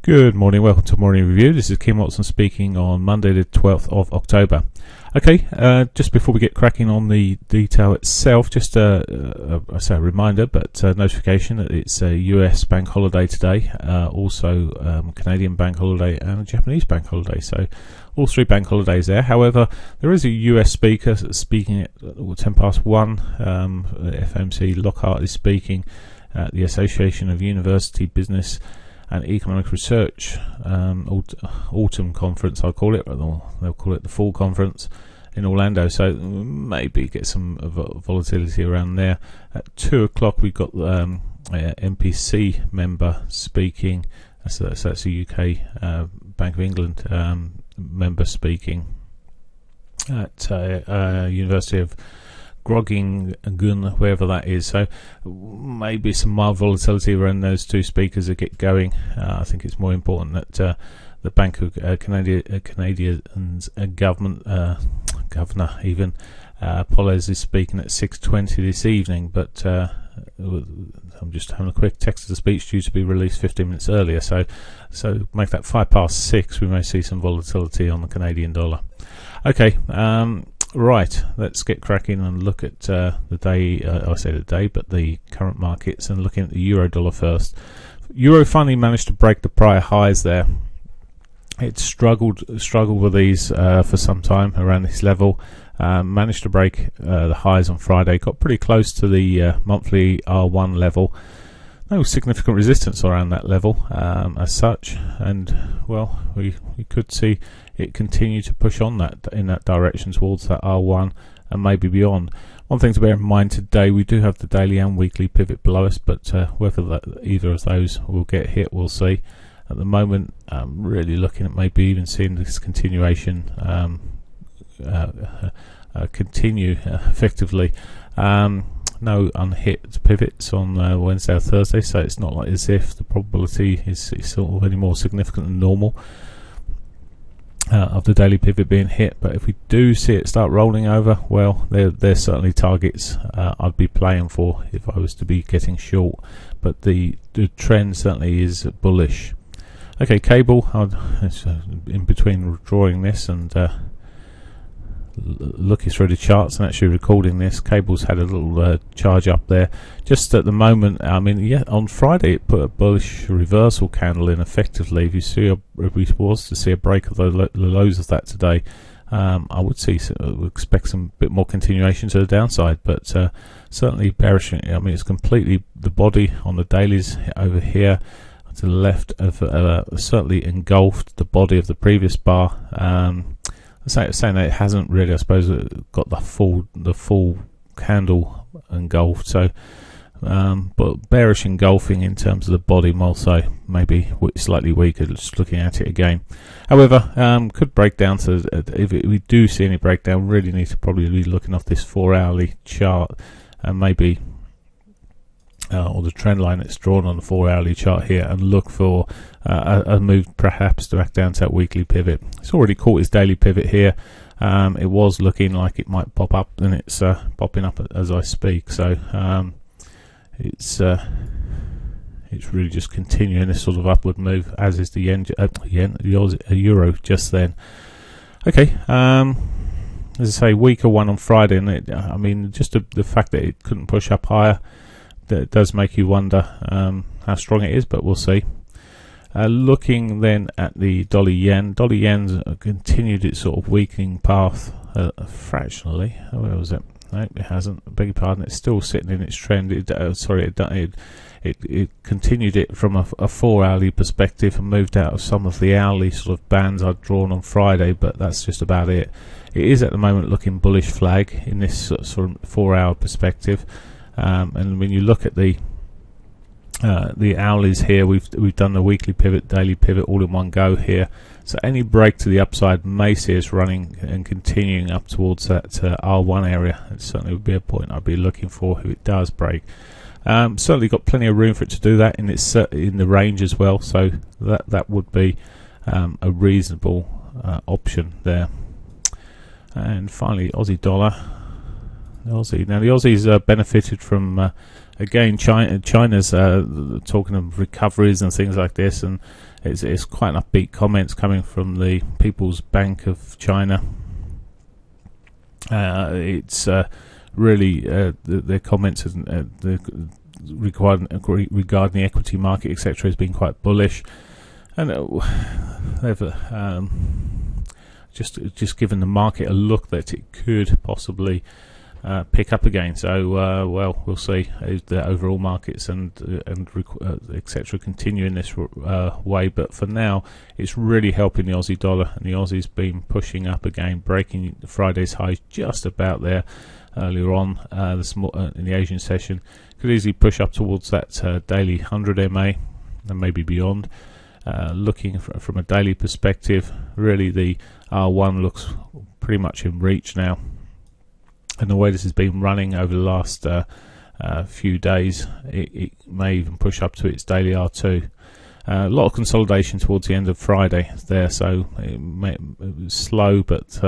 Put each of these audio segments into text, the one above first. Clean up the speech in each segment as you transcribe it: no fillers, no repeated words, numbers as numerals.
Good morning, welcome to Morning Review. This is Kim Watson speaking on Monday the 12th of October. Okay, just before we get cracking on the detail itself, just I say a reminder, but notification that it's a US bank holiday today, also Canadian bank holiday and a Japanese bank holiday, so all three bank holidays there. However, there is a US speaker speaking at 10 past 1, FMC Lockhart is speaking at the Association of University Business and Economic Research autumn conference, I'll call it, or they'll call it the fall conference in Orlando, so maybe get some volatility around there. At 2 o'clock we've got MPC member speaking, that's a UK Bank of England member speaking at University of Groningen, wherever that is, so maybe some mild volatility around those two speakers that get going. I think it's more important that the Bank of Canadian's governor even Poles is speaking at 6:20 this evening, but I'm just having a quick text-to-speech due to be released 15 minutes earlier, so make that 6:05. We may see some volatility on the Canadian dollar. Okay, right, let's get cracking and look at the day, I say the day, but the current markets, and looking at the euro dollar first. Euro finally managed to break the prior highs there. It struggled with these for some time around this level. Managed to break the highs on Friday, got pretty close to the monthly R1 level. No significant resistance around that level as such, and well, we could see it continue to push on in that direction towards that R1 and maybe beyond. One thing to bear in mind today, we do have the daily and weekly pivot below us, but whether either of those will get hit, we'll see. At the moment, I'm really looking at maybe even seeing this continuation continue effectively. No unhit pivots on Wednesday or Thursday, so it's not like as if the probability is sort of any more significant than normal of the daily pivot being hit. But if we do see it start rolling over, well, they're certainly targets I'd be playing for if I was to be getting short, but the trend certainly is bullish. Okay, cable, in between drawing this and looking through the charts and actually recording this, cable's had a little charge up there just at the moment. I mean, yeah, on Friday it put a bullish reversal candle in effectively. If we was to see a break of the lows of that today, I would expect some bit more continuation to the downside, but certainly bearish. I mean, it's completely, the body on the dailies over here to the left of certainly engulfed the body of the previous bar. Saying that it hasn't really, I suppose, got the full candle engulfed, so but bearish engulfing in terms of the body, also maybe slightly weaker just looking at it again. However, could break down to, if we do see any breakdown, really need to probably be looking off this 4-hourly chart and maybe or the trend line that's drawn on the 4-hourly chart here, and look for a move perhaps back down to that weekly pivot. It's already caught its daily pivot here. It was looking like it might pop up, and it's popping up as I speak, so it's really just continuing this sort of upward move, as is the euro just then. Okay, as I say, weaker one on Friday, and I mean, just the fact that it couldn't push up higher, that does make you wonder how strong it is, but we'll see. Looking then at the dollar yen's continued its sort of weakening path fractionally. Where was it? No, it hasn't. I beg your pardon. It's still sitting in its trend. It continued it from a 4-hourly perspective and moved out of some of the hourly sort of bands I'd drawn on Friday, but that's just about it. It is at the moment looking bullish flag in this sort of 4-hour perspective. And when you look at the hourlies here, we've done the weekly pivot, daily pivot all in one go here. So any break to the upside may see us running and continuing up towards that R1 area. It certainly would be a point I'd be looking for if it does break. Certainly got plenty of room for it to do that, and it's in the range as well. So that would be a reasonable option there. And finally, Aussie dollar. Now the Aussies benefited from again, China's talking of recoveries and things like this, and it's quite an upbeat comments coming from the People's Bank of China. It's really their comments regarding the equity market, etc., has been quite bullish, and they've just given the market a look that it could possibly pick up again. So well, we'll see if the overall markets and etc. continue in this way, but for now it's really helping the Aussie dollar, and the Aussie's been pushing up again, breaking Friday's highs just about there earlier on in the Asian session. Could easily push up towards that daily 100 MA and maybe beyond. Looking from a daily perspective, really the R1 looks pretty much in reach now, and the way this has been running over the last few days, it may even push up to its daily R2. A lot of consolidation towards the end of Friday there, so it was slow, but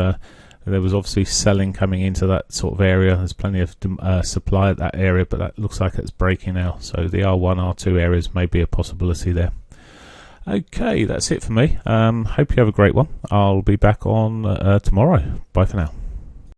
there was obviously selling coming into that sort of area. There's plenty of supply at that area, but that looks like it's breaking now, so the R1, R2 areas may be a possibility there. Okay, that's it for me. Hope you have a great one. I'll be back on tomorrow. Bye for now.